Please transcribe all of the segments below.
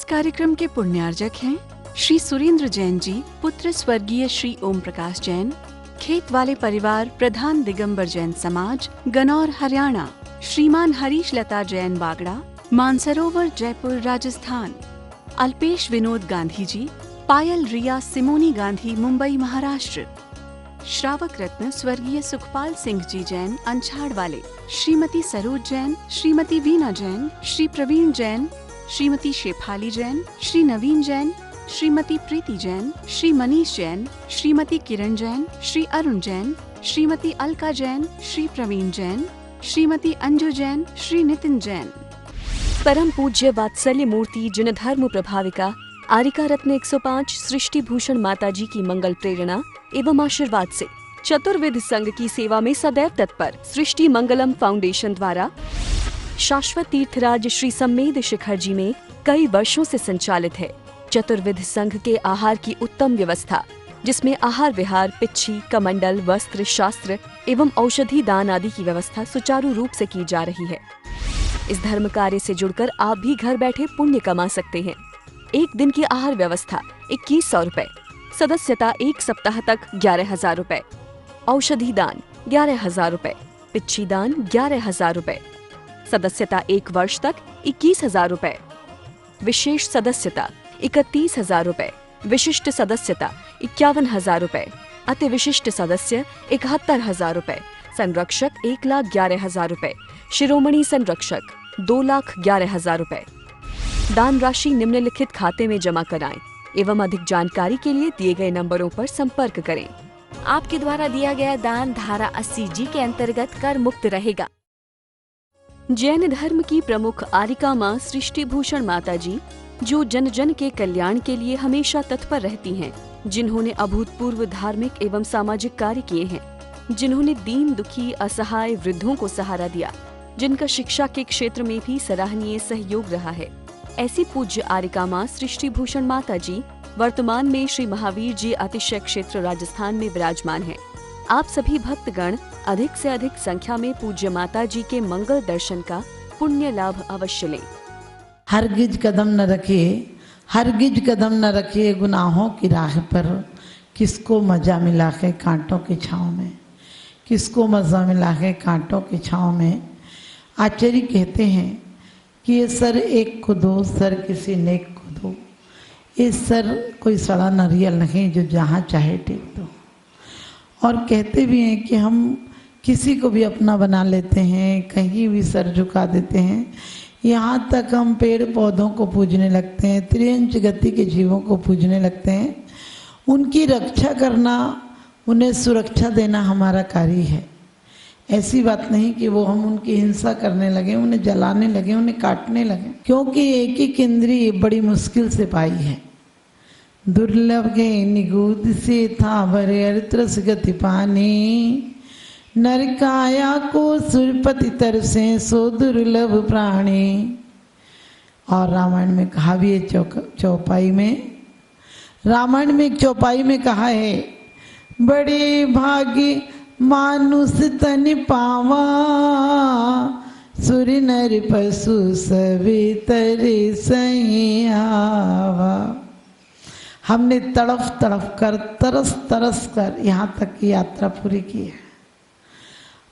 कार्यक्रम के पुण्यार्जक हैं श्री सुरेंद्र जैन जी, पुत्र स्वर्गीय श्री ओम प्रकाश जैन, खेत वाले परिवार, प्रधान दिगंबर जैन समाज, गनौर हरियाणा। श्रीमान हरीश लता जैन बागड़ा, मानसरोवर जयपुर राजस्थान। अल्पेश विनोद गांधी जी, पायल रिया सिमोनी गांधी मुंबई महाराष्ट्र। श्रावक रत्न स्वर्गीय सुखपाल सिंह जी जैन, अंछाड़ वाले। श्रीमती सरोज जैन, श्रीमती वीना जैन, श्री प्रवीण जैन, श्रीमती शेफाली जैन, श्री नवीन जैन, श्रीमती प्रीति जैन, श्री मनीष जैन, श्रीमती किरण जैन, श्री अरुण जैन, श्रीमती अलका जैन, श्री प्रवीण जैन, श्रीमती अंजू जैन, श्री नितिन जैन। परम पूज्य वात्सल्य मूर्ति जिन धर्म प्रभाविका आरिका रत्न 105 सृष्टि भूषण माता जी की मंगल प्रेरणा एवं आशीर्वाद से चतुर्विध संघ की सेवा में सदैव तत्पर सृष्टि मंगलम फाउंडेशन द्वारा शाश्वत तीर्थराज श्री सम्मेद शिखर जी में कई वर्षों से संचालित है चतुर्विध संघ के आहार की उत्तम व्यवस्था, जिसमें आहार विहार, पिच्छी, कमंडल, वस्त्र, शास्त्र एवं औषधि दान आदि की व्यवस्था सुचारू रूप से की जा रही है। इस धर्म कार्य से जुड़कर आप भी घर बैठे पुण्य कमा सकते हैं। एक दिन की आहार व्यवस्था 2100 रुपए, सदस्यता 1 सप्ताह तक 11,000 रुपए, औषधि दान 11,000 रुपए, पिच्छी दान 11,000 रुपए, सदस्यता 1 वर्ष तक 21,000 रुपए, विशेष सदस्यता 31,000 रुपए, विशिष्ट सदस्यता 51,000 रुपए, अति विशिष्ट सदस्य 71,000 रुपए, संरक्षक 1,11,000 रुपए, शिरोमणि संरक्षक 2,11,000 रुपए। दान राशि निम्नलिखित खाते में जमा कराएं एवं अधिक जानकारी के लिए दिए गए नंबरों पर संपर्क करें। आपके द्वारा दिया गया दान धारा 80G के अंतर्गत कर मुक्त रहेगा। जैन धर्म की प्रमुख आरिका माँ सृष्टि भूषण माता जी, जो जन जन के कल्याण के लिए हमेशा तत्पर रहती हैं, जिन्होंने अभूतपूर्व धार्मिक एवं सामाजिक कार्य किए हैं, जिन्होंने दीन दुखी असहाय वृद्धों को सहारा दिया, जिनका शिक्षा के क्षेत्र में भी सराहनीय सहयोग रहा है, ऐसी पूज्य आरिका माँ सृष्टि भूषण माता जी वर्तमान में श्री महावीर जी अतिशय क्षेत्र राजस्थान में विराजमान हैं। आप सभी भक्तगण अधिक से अधिक संख्या में पूज्य माता जी के मंगल दर्शन का पुण्य लाभ अवश्य लें। हरगिज कदम न रखिए गुनाहों की राह पर, किसको मजा मिला है कांटों की छाँव में, किसको मजा मिला है कांटों की छाँव में। आचार्य कहते हैं कि ये सर एक को दो, सर किसी नेक को दो। ये सर कोई सड़ा नारियल नहीं जो जहाँ चाहे टेक दो। और कहते भी हैं कि हम किसी को भी अपना बना लेते हैं, कहीं भी सर झुका देते हैं, यहाँ तक हम पेड़ पौधों को पूजने लगते हैं, त्रियंच गति के जीवों को पूजने लगते हैं। उनकी रक्षा करना, उन्हें सुरक्षा देना हमारा कार्य है। ऐसी बात नहीं कि वो हम उनकी हिंसा करने लगे, उन्हें जलाने लगे, उन्हें काटने लगे, क्योंकि एक ही इंद्रिय बड़ी मुश्किल से पाई है। दुर्लभ के निगूद से था भरे अरित्रस गति पानी, नरकाया को सुरपति तरसे सो दुर्लभ प्राणी। और रामायण में कहा भी है, चौपाई में, रामायण में एक चौपाई में कहा है, बड़े भाग्य मानुष तन पावा, सुर नर पशु सभी तरे सही आवा। हमने तड़फ तड़फ कर, तरस तरस कर यहाँ तक की यात्रा पूरी की है।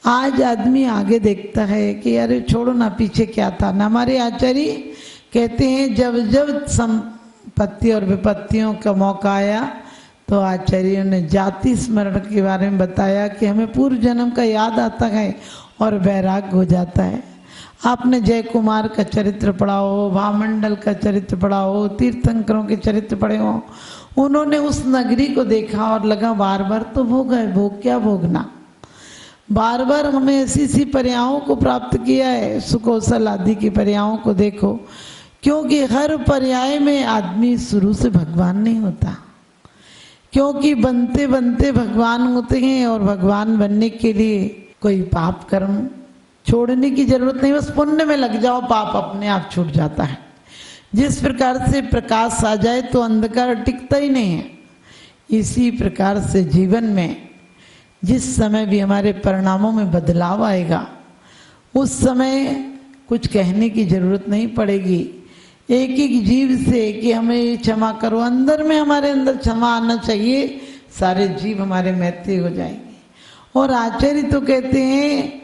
आज आदमी आगे देखता है कि अरे छोड़ो ना, पीछे क्या था ना। हमारे आचार्य कहते हैं जब जब संपत्ति और विपत्तियों का मौका आया तो आचार्यों ने जाति स्मरण के बारे में बताया कि हमें पूर्व जन्म का याद आता है और वैराग्य हो जाता है। आपने जय कुमार का चरित्र पढ़ा हो, भामंडल का चरित्र पढ़ा हो, तीर्थंकरों के चरित्र पढ़े हो। उन्होंने उस नगरी को देखा और लगा बार बार तो भोग है, भोग क्या भोगना, बार बार हमें ऐसी सी पर्यायों को प्राप्त किया है। सुकौशल आदि की पर्यायों को देखो, क्योंकि हर पर्याय में आदमी शुरू से भगवान नहीं होता, क्योंकि बनते बनते भगवान होते हैं। और भगवान बनने के लिए कोई पाप कर्म छोड़ने की जरूरत नहीं, बस पुण्य में लग जाओ, पाप अपने आप छूट जाता है। जिस प्रकार से प्रकाश आ जाए तो अंधकार टिकता ही नहीं है, इसी प्रकार से जीवन में जिस समय भी हमारे परिणामों में बदलाव आएगा, उस समय कुछ कहने की जरूरत नहीं पड़ेगी। एक एक जीव से कि हमें क्षमा करो, अंदर में हमारे अंदर क्षमा आना चाहिए, सारे जीव हमारे मैत्री हो जाएंगे। और आचार्य तो कहते हैं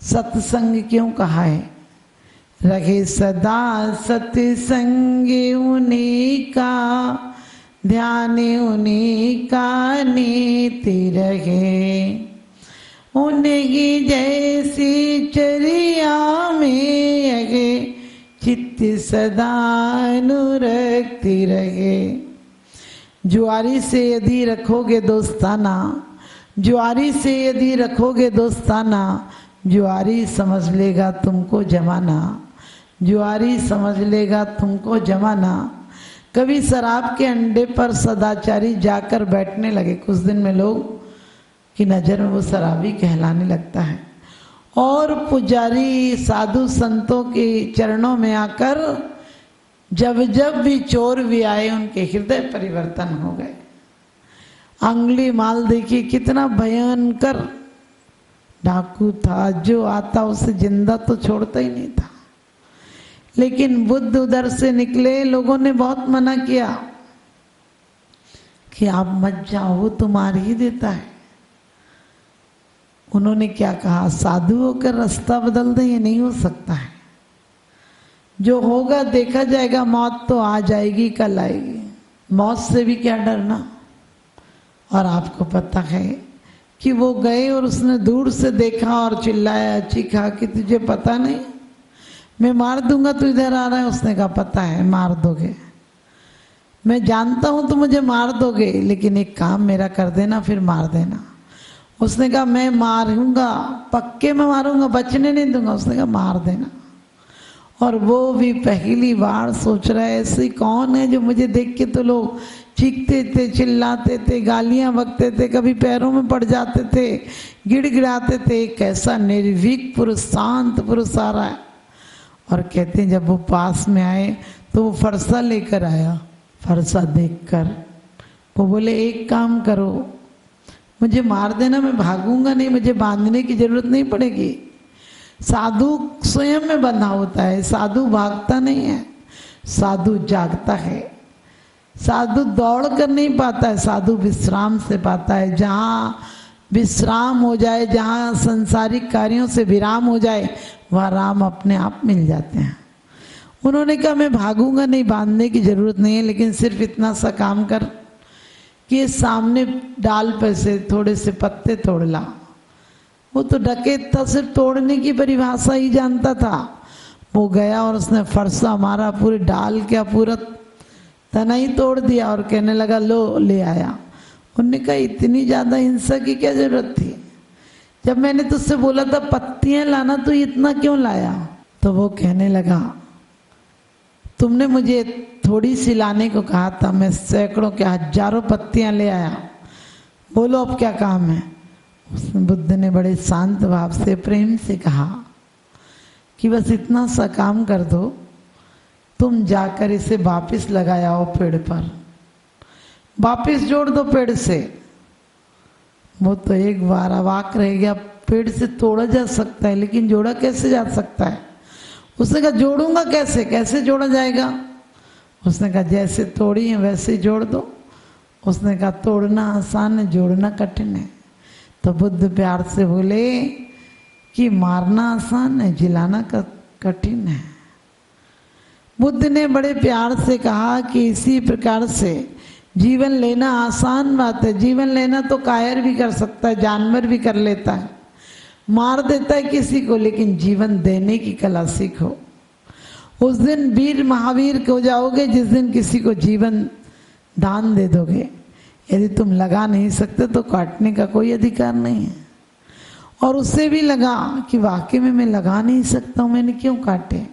सत्संग क्यों कहा है, रहे सदा सत्संग उन्हीं का, ध्यान उन्हीं का नीति रहे, उन्हीं जैसी चर्या में अगे चित्त सदा अनुरक्ति रहे। जुआरी से यदि रखोगे दोस्ताना, जुआरी से यदि रखोगे दोस्ताना, जुआरी समझ लेगा तुमको जमाना, जुआरी समझ लेगा तुमको जमाना। कभी शराब के अंडे पर सदाचारी जाकर बैठने लगे, कुछ दिन में लोग की नज़र में वो शराबी कहलाने लगता है, और पुजारी साधु संतों के चरणों में आकर जब जब भी चोर भी आए उनके हृदय परिवर्तन हो गए। अंगुली माल देखिए कितना भयंकर डाकू था, जो आता उसे जिंदा तो छोड़ता ही नहीं था। लेकिन बुद्ध उधर से निकले, लोगों ने बहुत मना किया कि आप मत जाओ, वो तो मार ही देता है। उन्होंने क्या कहा, साधु होकर रास्ता बदल दे, ये नहीं हो सकता है, जो होगा देखा जाएगा, मौत तो आ जाएगी, कल आएगी, मौत से भी क्या डरना। और आपको पता है कि वो गए और उसने दूर से देखा और चिल्लाया चीखा कि तुझे पता नहीं मैं मार दूंगा, तू इधर आ रहा है। उसने कहा पता है, मार दोगे, मैं जानता हूं तुम मुझे मार दोगे, लेकिन एक काम मेरा कर देना, फिर मार देना। उसने कहा मैं मारूंगा, पक्के में मारूंगा, बचने नहीं दूंगा। उसने कहा मार देना। और वो भी पहली बार सोच रहा है ऐसी कौन है जो मुझे देख के तो लोग चीखते थे, चिल्लाते थे, गालियां बकते थे, कभी पैरों में पड़ जाते थे, गिड़गिड़ाते थे। एक ऐसा निर्भीक पुरुष, शांत पुरुष आ रहा है। और कहते हैं जब वो पास में आए तो वो फरसा लेकर आया। फरसा देखकर वो बोले एक काम करो, मुझे मार देना, मैं भागूंगा नहीं, मुझे बांधने की जरूरत नहीं पड़ेगी। साधु स्वयं में बंधा होता है, साधु भागता नहीं है, साधु जागता है। साधु दौड़ कर नहीं पाता है, साधु विश्राम से पाता है। जहाँ विश्राम हो जाए, जहाँ संसारिक कार्यों से विराम हो जाए, वहाँ राम अपने आप मिल जाते हैं। उन्होंने कहा मैं भागूंगा नहीं, बांधने की जरूरत नहीं है, लेकिन सिर्फ इतना सा काम कर कि ये सामने डाल पे से थोड़े से पत्ते तोड़ ला। वो तो डकैत था, सिर्फ तोड़ने की परिभाषा ही जानता था। वो गया और उसने फरसा मारा, पूरे डाल क्या पूरा तना ही तोड़ दिया और कहने लगा लो ले आया। उन्होंने कहा इतनी ज्यादा हिंसा की क्या जरूरत थी, जब मैंने तुझसे बोला था पत्तियां लाना तो इतना क्यों लाया। तो वो कहने लगा तुमने मुझे थोड़ी सी लाने को कहा था, मैं सैकड़ों के हजारों पत्तियां ले आया, बोलो अब क्या काम है। उसने बुद्ध ने बड़े शांत भाव से प्रेम से कहा कि बस इतना सा काम कर दो, तुम जाकर इसे वापिस लगाओ पेड़ पर, वापिस जोड़ दो पेड़ से। वो तो एक बार अवाक रह गया, पेड़ से तोड़ा जा सकता है लेकिन जोड़ा कैसे जा सकता है। उसने कहा जोड़ूंगा कैसे, कैसे जोड़ा जाएगा। उसने कहा जैसे तोड़ी है वैसे जोड़ दो। उसने कहा तोड़ना आसान है, जोड़ना कठिन है। तो बुद्ध प्यार से बोले कि मारना आसान है, जिलाना कठिन है। बुद्ध ने बड़े प्यार से कहा कि इसी प्रकार से जीवन लेना आसान बात है। जीवन लेना तो कायर भी कर सकता है, जानवर भी कर लेता है, मार देता है किसी को, लेकिन जीवन देने की कला सीखो। उस दिन वीर महावीर हो जाओगे जिस दिन किसी को जीवन दान दे दोगे। यदि तुम लगा नहीं सकते तो काटने का कोई अधिकार नहीं है। और उससे भी लगा कि वाकई में मैं लगा नहीं सकता हूं, मैंने क्यों काटे।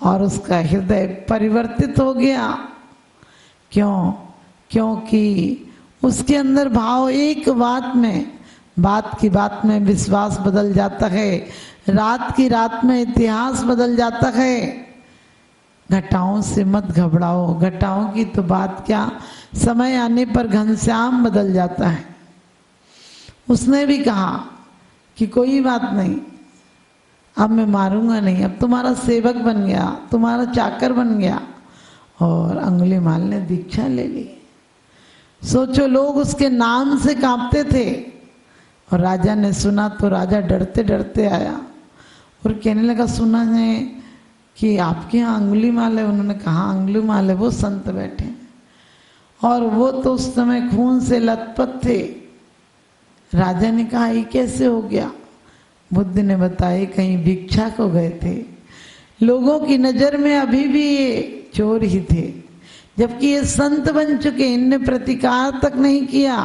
और उसका हृदय परिवर्तित हो गया। क्यों? क्योंकि उसके अंदर भाव, एक बात में, बात की बात में विश्वास बदल जाता है, रात की रात में इतिहास बदल जाता है। घटाओं से मत घबराओ, घटाओं की तो बात क्या, समय आने पर घनश्याम बदल जाता है। उसने भी कहा कि कोई बात नहीं, अब मैं मारूंगा नहीं, अब तुम्हारा सेवक बन गया, तुम्हारा चाकर बन गया, और अंगुलीमाल ने दीक्षा ले ली। सोचो, लोग उसके नाम से कांपते थे और राजा ने सुना तो राजा डरते डरते आया और कहने लगा, सुना है कि आपके यहाँ अंगुलीमाल है। उन्होंने कहा, अंगुलीमाल है, वो संत बैठे हैं। और वो तो उस समय खून से लथपथ थे। राजा ने कहा, ये कैसे हो गया? बुद्ध ने बताया, कहीं भिक्षा को गए थे। लोगों की नजर में अभी भी ये चोर ही थे, जबकि ये संत बन चुके। इनने प्रतिकार तक नहीं किया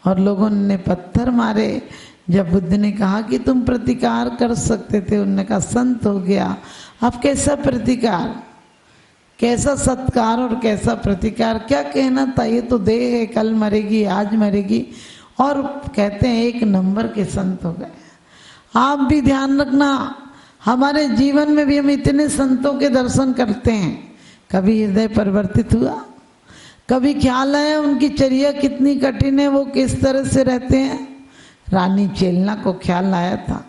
और लोगों ने पत्थर मारे। जब बुद्ध ने कहा कि तुम प्रतिकार कर सकते थे, उन्होंने कहा, संत हो गया, अब कैसा प्रतिकार, कैसा सत्कार और कैसा प्रतिकार, क्या कहना था? ये तो देह है, कल मरेगी, आज मरेगी। और कहते हैं 1 नंबर के संत हो गए। आप भी ध्यान रखना, हमारे जीवन में भी हम इतने संतों के दर्शन करते हैं, कभी हृदय परिवर्तित हुआ? कभी ख्याल आया उनकी चर्या कितनी कठिन है, वो किस तरह से रहते हैं? रानी चेलना को ख्याल आया था।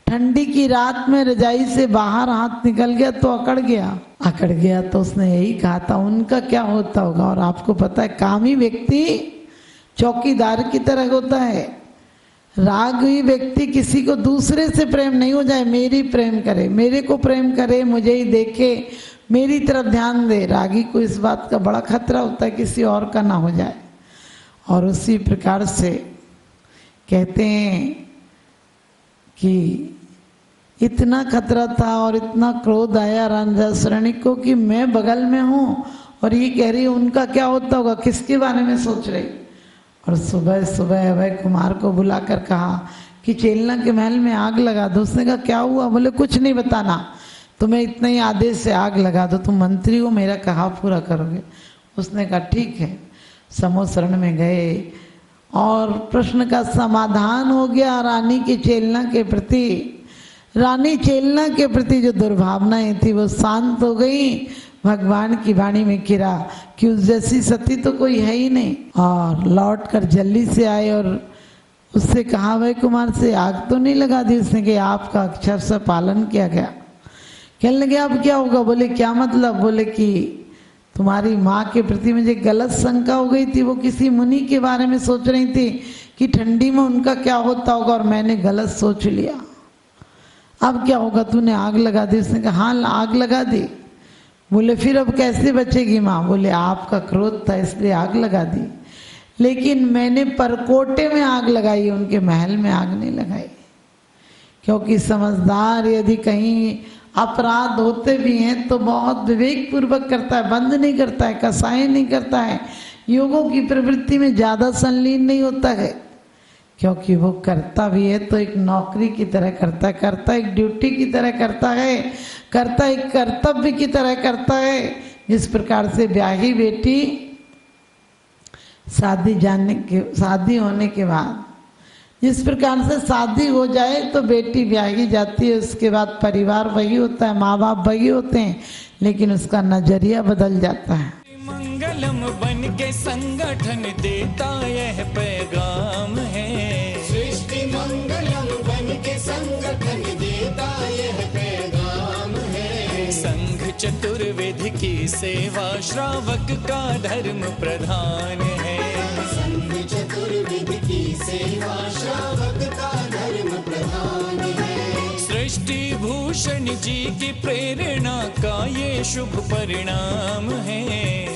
ठंडी की रात में रजाई से बाहर हाथ निकल गया तो अकड़ गया तो उसने यही कहा था, उनका क्या होता होगा। और आपको पता है, कामी व्यक्ति चौकीदार की तरह होता है। रागी व्यक्ति किसी को दूसरे से प्रेम नहीं हो जाए, मेरी प्रेम करे, मेरे को प्रेम करे, मुझे ही देखे, मेरी तरफ ध्यान दे। रागी को इस बात का बड़ा खतरा होता है किसी और का ना हो जाए। और उसी प्रकार से कहते हैं कि इतना खतरा था और इतना क्रोध आया राजा श्रेणिक को कि मैं बगल में हूँ और ये कह रही है उनका क्या होता होगा, किसके बारे में सोच रही। और सुबह सुबह अभय कुमार को बुलाकर कहा कि चेलना के महल में आग लगा दो। उसने कहा, क्या हुआ? बोले, कुछ नहीं बताना, तुम्हें इतना ही आदेश से आग लगा दो, तुम मंत्री हो, मेरा कहा पूरा करोगे। उसने कहा, ठीक है। समोसरण में गए और प्रश्न का समाधान हो गया। रानी की चेलना के प्रति, रानी चेलना के प्रति जो दुर्भावनाएं थी वो शांत हो गई। भगवान की वाणी में गिरा कि उस जैसी सती तो कोई है ही नहीं। और लौट कर जल्दी से आए और उससे कहा, वह कुमार से आग तो नहीं लगा दी? उसने कहा, आपका अक्षर से पालन किया गया। कहने लगे, अब क्या होगा? बोले, क्या मतलब? बोले कि तुम्हारी माँ के प्रति मुझे गलत शंका हो गई थी, वो किसी मुनि के बारे में सोच रही थी कि ठंडी में उनका क्या होता होगा, और मैंने गलत सोच लिया। अब क्या होगा? तूने आग लगा दी? उसने कहा, हाँ, आग लगा दी। बोले, फिर अब कैसे बचेगी माँ? बोले, आपका क्रोध था इसलिए आग लगा दी, लेकिन मैंने परकोटे में आग लगाई, उनके महल में आग नहीं लगाई। क्योंकि समझदार यदि कहीं अपराध होते भी हैं तो बहुत विवेक पूर्वक करता है, बंद नहीं करता है, कसाई नहीं करता है, योगों की प्रवृत्ति में ज्यादा संलीन नहीं होता है। क्योंकि वो करता भी है तो एक नौकरी की तरह करता है, करता एक ड्यूटी की तरह करता है, करता एक कर्तव्य की तरह करता है। जिस प्रकार से ब्याही बेटी शादी होने के बाद जिस प्रकार से शादी हो जाए तो बेटी ब्याही जाती है, उसके बाद परिवार वही होता है, माँ बाप वही होते हैं, लेकिन उसका नजरिया बदल जाता है। मंगलम बन के संगठन देता यह पैगाम है, सृष्टि मंगलम बन के संगठन देता यह पैगाम है। संघ चतुर्वेद की सेवा श्रावक का धर्म प्रधान है, संघ चतुर्वेद की सेवा श्रावक का धर्म प्रधान है। सृष्टि भूषण जी की प्रेरणा का ये शुभ परिणाम है,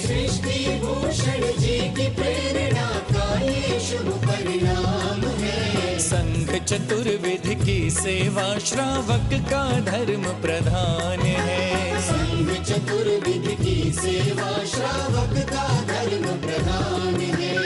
सृष्टि भूषण जी की प्रेरणा का ये शुभ परिणाम है। संघ चतुर्विध की सेवा श्रावक का धर्म प्रधान है, संघ चतुर्विध की सेवा श्रावक का धर्म प्रधान है।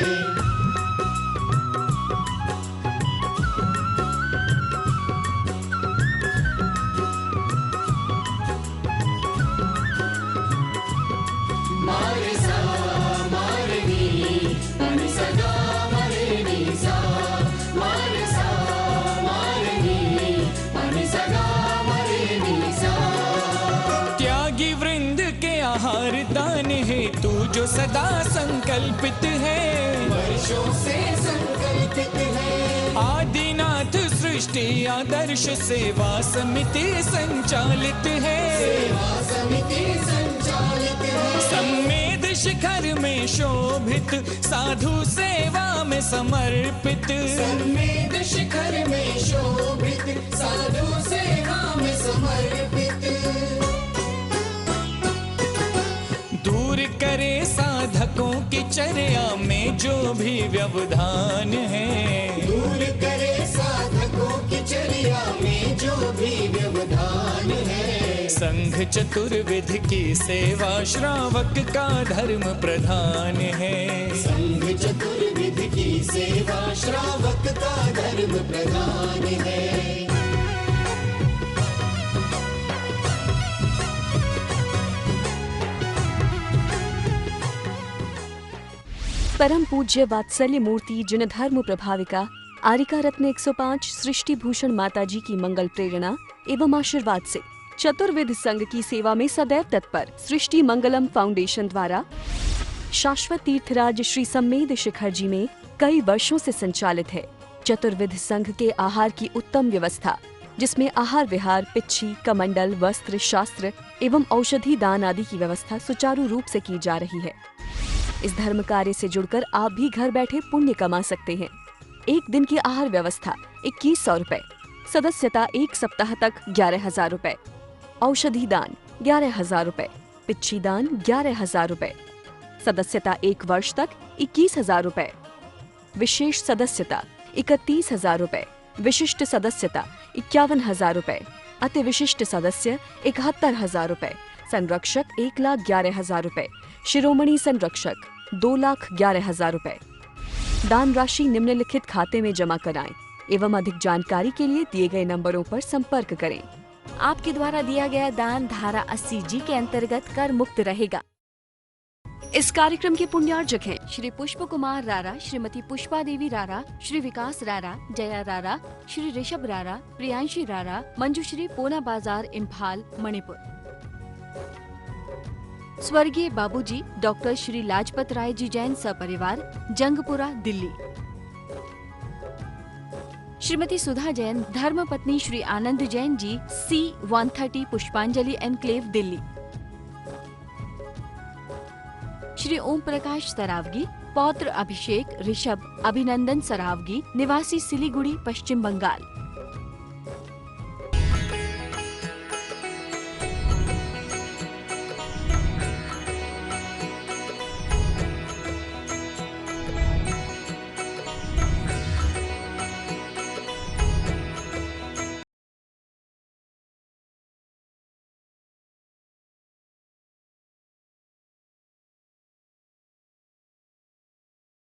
दान है तू जो सदा संकल्पित है, वर्षों से संकल्पित है। आदिनाथ सृष्टि आदर्श सेवा समिति संचालित है, सेवा समिति संचालित सम्मेद शिखर में शोभित, साधु सेवा में समर्पित। सम्मेद शिखर में शोभित, साधु सेवा में समर्पित। दूर करे साधकों की चर्या में जो भी व्यवधान है। दूर करे साधकों की चर्या में जो भी व्यवधान है। संघ चतुर्विध की सेवा श्रावक का धर्म प्रधान है। संघ चतुर्विध की सेवा श्रावक का धर्म प्रधान है। परम पूज्य वात्सल्य मूर्ति जिन धर्म प्रभाविका आरिका रत्न 105 सृष्टि भूषण माताजी की मंगल प्रेरणा एवं आशीर्वाद से चतुर्विध संघ की सेवा में सदैव तत्पर सृष्टि मंगलम फाउंडेशन द्वारा शाश्वत तीर्थराज श्री सम्मेद शिखर जी में कई वर्षों से संचालित है चतुर्विध संघ के आहार की उत्तम व्यवस्था, जिसमें आहार विहार, पिच्छी, कमंडल, वस्त्र, शास्त्र एवं औषधि दान आदि की व्यवस्था सुचारू रूप से की जा रही है। इस धर्म कार्य से जुड़कर आप भी घर बैठे पुण्य कमा सकते हैं। एक दिन की आहार व्यवस्था 2100 रुपए, सदस्यता एक सप्ताह तक 11,000 रुपए, औषधि दान 11,000 रुपए, पिच्छी दान 11,000 रुपए, सदस्यता एक वर्ष तक 21,000 रुपए, विशेष सदस्यता 31,000 रुपए, विशिष्ट सदस्यता 51,000 रुपए, अति विशिष्ट सदस्य 71,000 रुपए, संरक्षक 1,11,000 रुपए, शिरोमणि संरक्षक 2,11,000 रुपए। दान राशि निम्नलिखित खाते में जमा कराएं एवं अधिक जानकारी के लिए दिए गए नंबरों पर संपर्क करें। आपके द्वारा दिया गया दान धारा 80G के अंतर्गत कर मुक्त रहेगा। इस कार्यक्रम के पुण्यार्जक हैं श्री पुष्प कुमार रारा, श्रीमती पुष्पा देवी रारा, श्री विकास रारा, जया रारा, श्री ऋषभ रारा, प्रियांशी रारा, मंजुश्री, पूना बाजार, इम्फाल, मणिपुर। स्वर्गीय बाबूजी डॉक्टर श्री लाजपत राय जी जैन सपरिवार, जंगपुरा, दिल्ली। श्रीमती सुधा जैन, धर्मपत्नी श्री आनंद जैन जी, C130 पुष्पांजलि एनक्लेव, दिल्ली। श्री ओम प्रकाश सरावगी, पौत्र अभिषेक ऋषभ अभिनंदन सरावगी, निवासी सिलीगुड़ी, पश्चिम बंगाल।